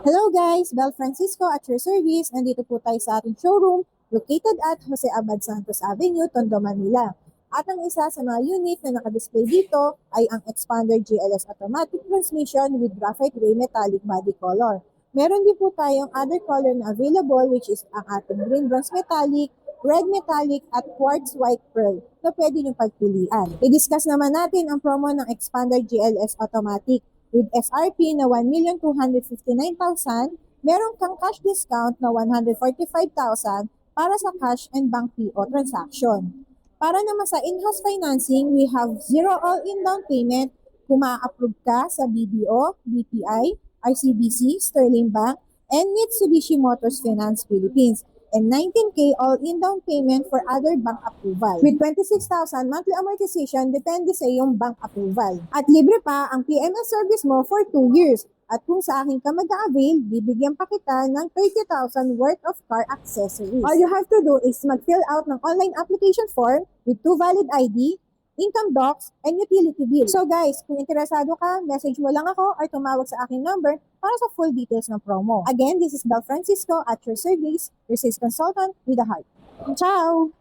Hello guys! Bel Francisco at your service. Nandito po tayo sa ating showroom located at Jose Abad Santos Avenue, Tondo, Manila. At ang isa sa mga unit na nakadisplay dito ay ang Expander GLS Automatic Transmission with Graphite Gray Metallic Body Color. Meron din po tayong other color na available which is ang ating Green Bronze Metallic, Red Metallic at Quartz White Pearl na pwede niyong pagpilian. I-discuss naman natin ang promo ng Expander GLS Automatic. With SRP na 1,259,000, meron kang cash discount na 145,000 para sa cash and bank PO transaction. Para naman sa in-house financing, we have zero all-in down payment kung ma-approve ka sa BDO, BPI, RCBC, Sterling Bank, and Mitsubishi Motors Finance Philippines, and 19K all-in down payment for other bank approval. With 26,000 monthly amortization, depende sa iyong bank approval. At libre pa ang PMS service mo for 2 years. At kung sa akin ka mag-avail, bibigyan pa kita ng 30,000 worth of car accessories. All you have to do is mag-fill out ng online application form with 2 valid ID, income docs, and utility bill. So guys, kung interesado ka, message mo lang ako or tumawag sa aking number para sa full details ng promo. Again, this is Bel Francisco at your service, your sales consultant with a heart. Ciao!